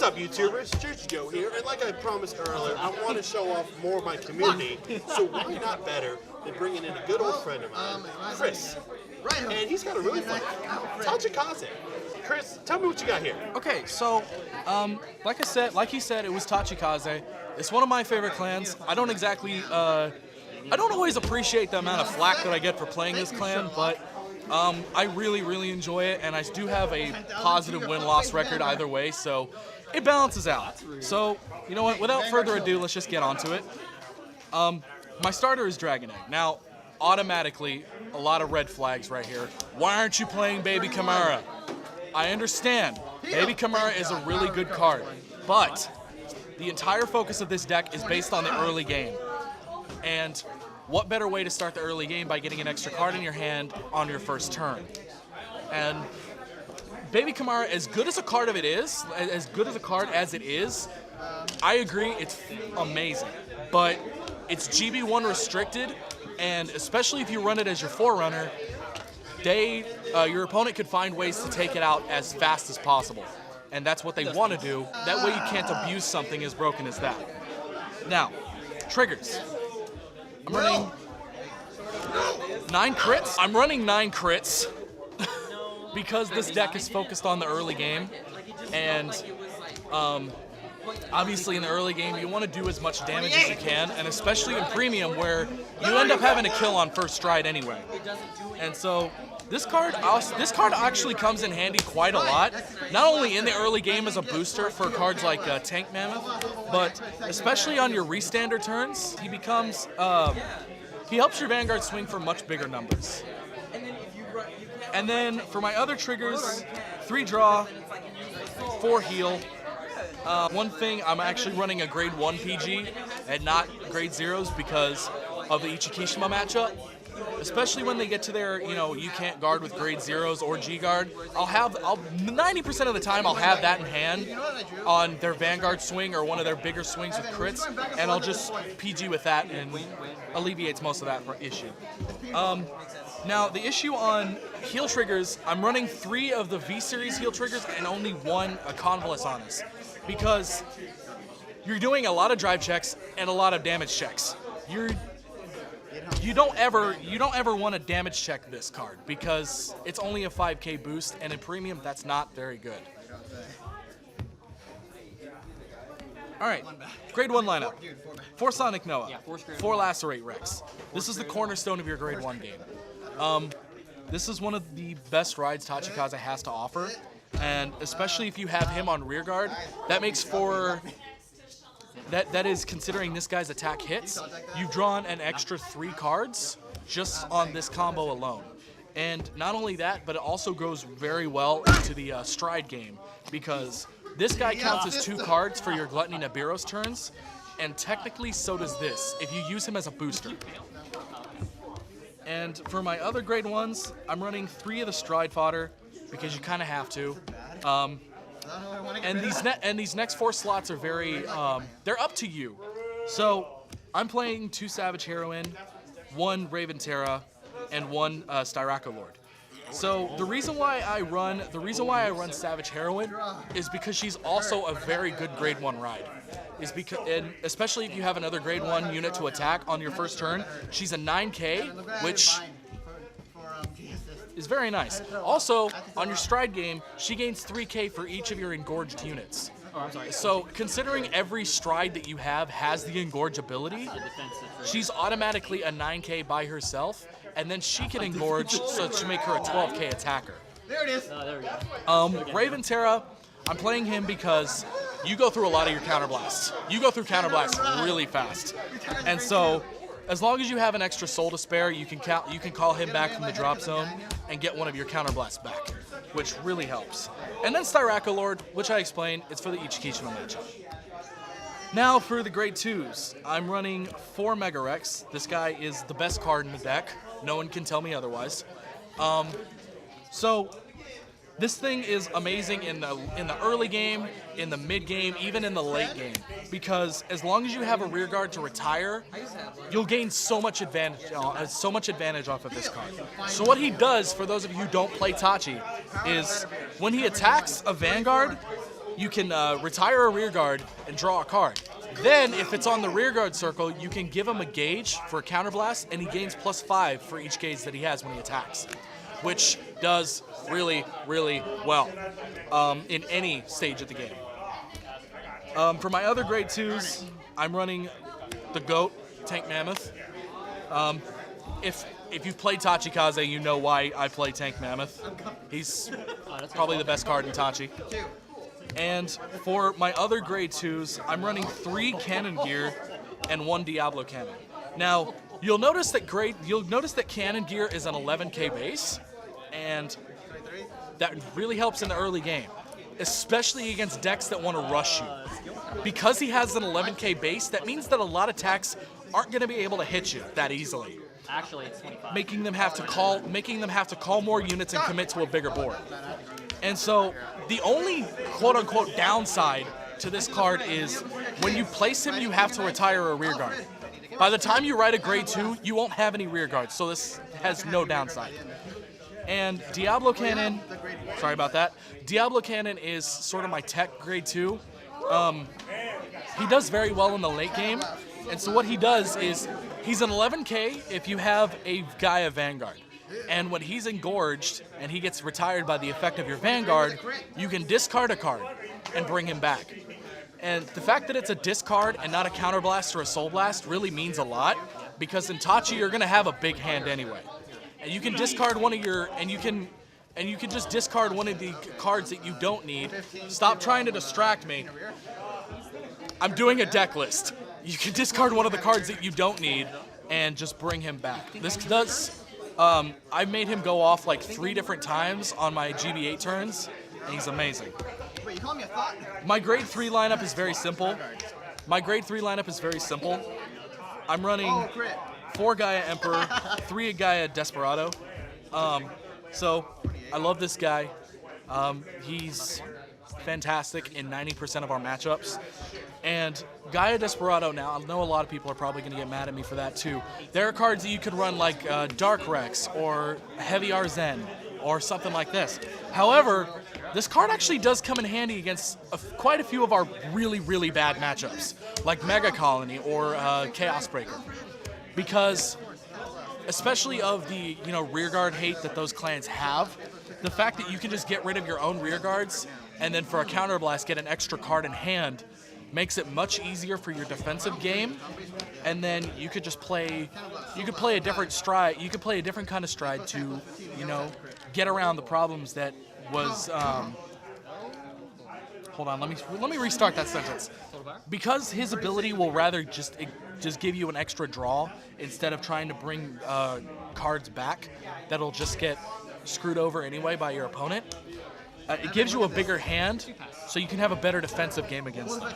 up, YouTubers? Jersey Joe here, and like I promised earlier, I want to show off more of my community, so why not better than bringing in a good old friend of mine, Chris. And he's got a really fun Tachikaze. Chris, tell me what you got here. Okay, so, like he said, it was Tachikaze. It's one of my favorite clans. I don't always appreciate the amount of flack that I get for playing this clan, but I really, really enjoy it, and I do have a positive win-loss record either way, so it balances out. So, you know what, without further ado, let's just get onto it. My starter is Dragon Egg. Now, automatically, a lot of red flags right here. Why aren't you playing Baby Kamara? I understand. Baby Kamara is a really good card, but the entire focus of this deck is based on the early game. And what better way to start the early game by getting an extra card in your hand on your first turn? And Baby Kamara, as good as a card as it is, I agree, it's amazing. But it's GB1 restricted, and especially if you run it as your forerunner, your opponent could find ways to take it out as fast as possible. And that's what they want to do. That way you can't abuse something as broken as that. Now, triggers. I'm running 9 crits. I'm running 9 crits because this deck is focused on the early game. And obviously in the early game, you want to do as much damage as you can, and especially in Premium where you end up having to kill on first stride anyway. And so this card actually comes in handy quite a lot, not only in the early game as a booster for cards like Tank Mammoth, but especially on your restander turns, he helps your Vanguard swing for much bigger numbers. And then for my other triggers, 3 draw, 4 heal. One thing, I'm actually running a grade 1 PG and not grade 0s because of the Ichikishima matchup. Especially when they get to their, you can't guard with grade 0s or G guard. 90% of the time I'll have that in hand on their Vanguard swing or one of their bigger swings with crits, and I'll just PG with that and alleviates most of that issue. Now, the issue on heal triggers, I'm running 3 of the V-Series heal triggers and only 1 a Convalesce Honest, because you're doing a lot of drive checks and a lot of damage checks. You don't ever want to damage check this card because it's only a 5k boost, and in Premium that's not very good. Alright, grade 1 lineup. 4 Sonic Noah, 4 Lacerate Rex. This is the cornerstone of your grade 1 game. This is one of the best rides Tachikaze has to offer, and especially if you have him on rear guard, that makes for... That is considering this guy's attack hits, you've drawn an extra 3 cards just on this combo alone. And not only that, but it also goes very well into the stride game, because this guy counts as 2 cards for your Gluttony Nibiru's turns, and technically so does this, if you use him as a booster. And for my other grade 1s, I'm running 3 of the stride fodder, because you kind of have to. And these next 4 slots are very, they're up to you. So I'm playing 2 Savage Heroine, 1 Raven Terra, and 1 Styrako Lord. So the reason why I run Savage Heroine is because she's also a very good grade 1 ride. And especially if you have another grade 1 unit to attack on your first turn, she's a 9k, which is very nice. Also, on your stride game, she gains 3k for each of your engorged units. So, considering every stride that you have has the engorge ability, she's automatically a 9k by herself, and then she can engorge so to make her a 12k attacker. There it is. There we go. Raven Terra, I'm playing him because you go through a lot of your counterblasts. You go through counterblasts really fast. And so, as long as you have an extra soul to spare, you can call him back from the drop zone and get one of your counterblasts back, which really helps. And then Styrako Lord, which I explained, it's for the Ichikishima matchup. Now for the grade 2s, I'm running 4 Mega Rex. This guy is the best card in the deck. No one can tell me otherwise. So this thing is amazing in the early game, in the mid game, even in the late game, because as long as you have a rear guard to retire, you'll gain so much advantage off of this card. So what he does, for those of you who don't play Tachi, is when he attacks a Vanguard, you can retire a rear guard and draw a card. Then, if it's on the rear guard circle, you can give him a gauge for a counterblast, and he gains +5 for each gauge that he has when he attacks, which does really, really well in any stage of the game. For my other grade 2s, I'm running the GOAT, Tank Mammoth. If you've played Tachikaze, you know why I play Tank Mammoth. He's probably the best card in Tachi. And for my other grade 2s, I'm running 3 Cannon Gear and 1 Diablo Cannon. Now, you'll notice that Cannon Gear is an 11k base, and that really helps in the early game, especially against decks that want to rush you. Because he has an 11k base, that means that a lot of attacks aren't going to be able to hit you that easily. Actually, it's 25. Making them have to call more units and commit to a bigger board. And so the only quote-unquote downside to this card is when you place him, you have to retire a rear guard. By the time you ride a grade 2, you won't have any rear guards, so this has no downside. And Diablo Cannon, sorry about that. Diablo Cannon is sort of my tech grade 2. He does very well in the late game, and so what he does is he's an 11k if you have a Gaia Vanguard. And when he's engorged and he gets retired by the effect of your Vanguard, you can discard a card and bring him back. And the fact that it's a discard and not a counterblast or a soul blast really means a lot, because in Tachi you're gonna have a big hand anyway. And you can discard one of your, and you can just discard one of the cards that you don't need. Stop trying to distract me. I'm doing a deck list. You can discard one of the cards that you don't need and just bring him back. This does, I've made him go off like 3 different times on my GB8 turns, and he's amazing. My grade 3 lineup is very simple. I'm running 4 Gaia Emperor, 3 Gaia Desperado. So I love this guy. He's fantastic in 90% of our matchups. And Gaia Desperado now, I know a lot of people are probably going to get mad at me for that too. There are cards that you could run like Dark Rex or Heavy Arzen or something like this. However, this card actually does come in handy against quite a few of our really, really bad matchups, like Mega Colony or Chaos Breaker. Because, especially of the rear guard hate that those clans have, the fact that you can just get rid of your own rear guards and then for a counterblast get an extra card in hand makes it much easier for your defensive game. And then you could just play, a different stride. You could play a different kind of stride to, get around the problems that was. Hold on, let me restart that sentence. Because his ability will rather just give you an extra draw instead of trying to bring cards back that'll just get screwed over anyway by your opponent. It gives you a bigger hand, so you can have a better defensive game against them.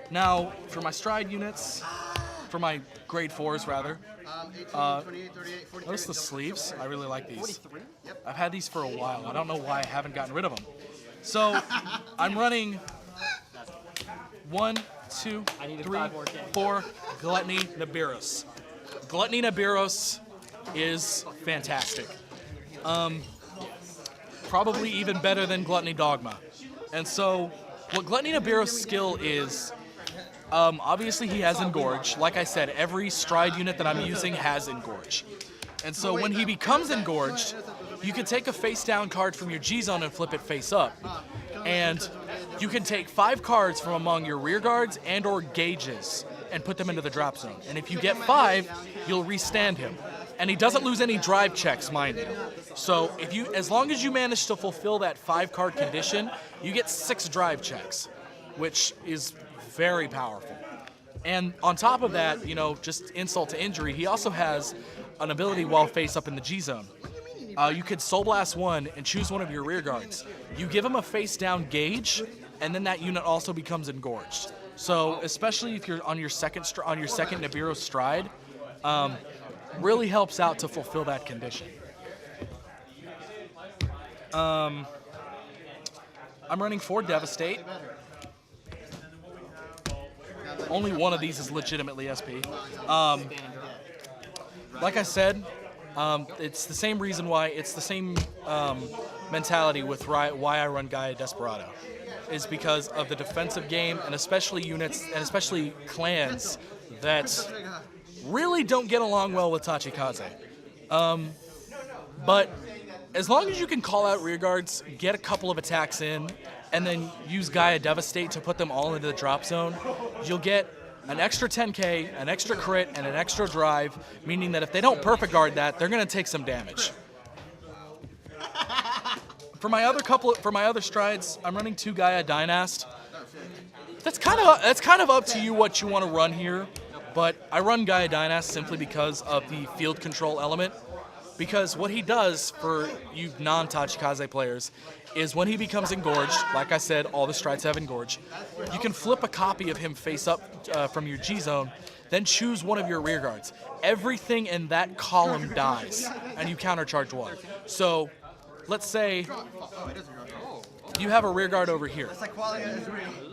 Now, for my stride units, for my grade 4s rather, notice the sleeves. I really like these. I've had these for a while. I don't know why I haven't gotten rid of them. So, I'm running 1, 2, 3, 4 Gluttony Nibiros. Gluttony Nibiros is fantastic. Probably even better than Gluttony Dogma. And so, what Gluttony Nibiros' skill is, obviously he has Engorge. Like I said, every stride unit that I'm using has Engorge. And so when he becomes engorged, you can take a face-down card from your G-Zone and flip it face-up. And you can take 5 cards from among your rear guards and or gauges and put them into the drop zone. And if you get 5, you'll restand him. And he doesn't lose any drive checks, mind you. So as long as you manage to fulfill that 5-card condition, you get 6 drive checks, which is very powerful. And on top of that, just insult to injury, he also has an ability while face up in the G-Zone. You could Soul Blast 1 and choose one of your rear guards. You give him a face-down gauge, and then that unit also becomes engorged. So especially if you're on your second Nibiru stride, really helps out to fulfill that condition. I'm running 4 Devastate. Only one of these is legitimately SP. Like I said, it's the same reason why, it's the same mentality with why I run Gaia Desperado. is because of the defensive game, and especially units, and especially clans that really don't get along well with Tachikaze. But as long as you can call out rearguards, get a couple of attacks in, and then use Gaia Devastate to put them all into the drop zone, you'll get an extra 10k, an extra crit, and an extra drive, meaning that if they don't perfect guard that, they're going to take some damage. For my other strides, I'm running 2 Gaia Dynast. That's kind of up to you what you want to run here, but I run Gaia Dynast simply because of the field control element. Because what he does for you non-Tachikaze players is when he becomes engorged, like I said, all the strides have engorged, you can flip a copy of him face up from your G zone, then choose one of your rear guards. Everything in that column dies, and you countercharge 1. So let's say you have a rear guard over here.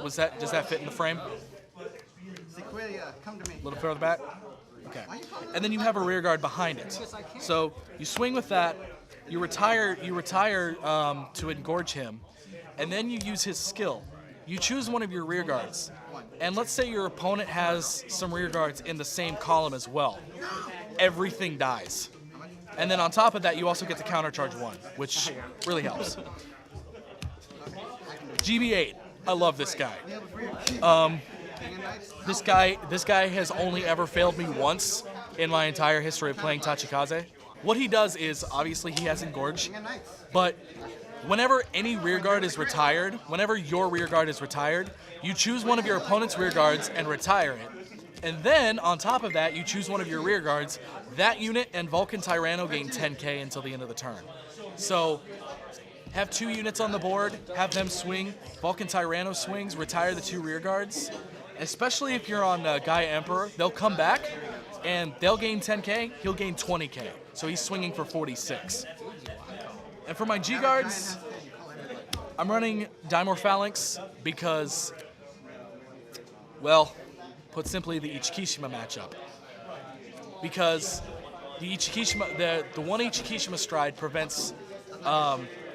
Does that fit in the frame? A little further back? Okay. And then you have a rear guard behind it. So you swing with that, you retire to engorge him, and then you use his skill. You choose one of your rear guards. And let's say your opponent has some rear guards in the same column as well. Everything dies. And then on top of that, you also get to countercharge 1, which really helps. GB8, I love this guy. This guy has only ever failed me once in my entire history of playing Tachikaze. What he does is, obviously he has engorge, but whenever any rear guard is retired, whenever your rear guard is retired, you choose one of your opponent's rear guards and retire it. And then, on top of that, you choose one of your rear guards. That unit and Vulcan Tyranno gain 10k until the end of the turn. So, have 2 units on the board, have them swing, Vulcan Tyranno swings, retire the 2 rear guards. Especially if you're on Gaia Emperor, they'll come back, and they'll gain 10k, he'll gain 20k. So he's swinging for 46. And for my G guards, I'm running Daimor Phalanx because, well, put simply, the Ichikishima matchup. Because the Ichikishima, the one Ichikishima stride prevents,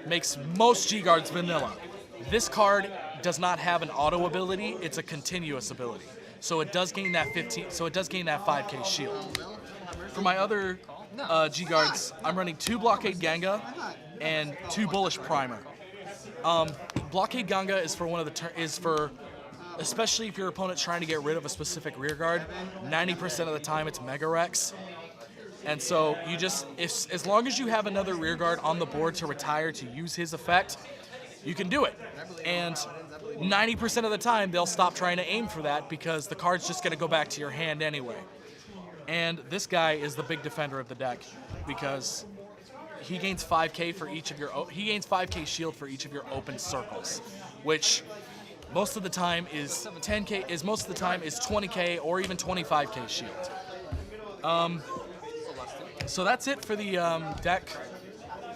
makes most G guards vanilla. This card does not have an auto ability; it's a continuous ability. So it does gain that 5k shield. For my other G guards, I'm running 2 Blockade Ganga and 2 Bullish Primer. Blockade Ganga is for especially if your opponent's trying to get rid of a specific rear guard. 90% of the time, it's Mega Rex. And so you just, as long as you have another rear guard on the board to retire to use his effect, you can do it. And 90% of the time, they'll stop trying to aim for that because the card's just going to go back to your hand anyway. And this guy is the big defender of the deck because he gains 5k for each of your, he gains 5k shield for each of your open circles, which most of the time is 10k, is most of the time is 20k or even 25k shield. So that's it for the deck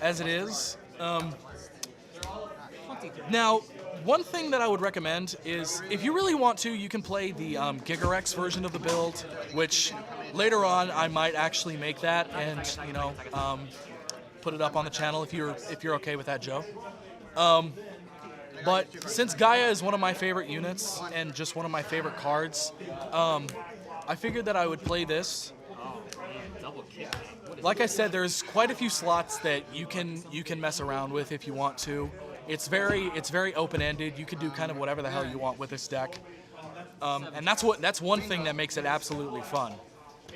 as it is. Now, one thing that I would recommend is, if you really want to, you can play the Gigarex version of the build, which later on I might actually make that and, you know, put it up on the channel if you're okay with that, Joe. But since Gaia is one of my favorite units and just one of my favorite cards, I figured that I would play this. Like I said, there's quite a few slots that you can mess around with if you want to. It's very open-ended. You can do kind of whatever the hell you want with this deck, and that's one thing that makes it absolutely fun.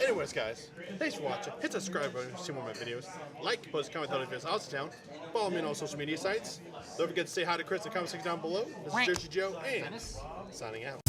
Anyways, guys, thanks for watching. Hit the subscribe button to see more of my videos. Like, post, comment, tell me if you're out of town. Follow me on all social media sites. Don't forget to say hi to Chris in the comment section down below. This is Jersey Joe, and signing out.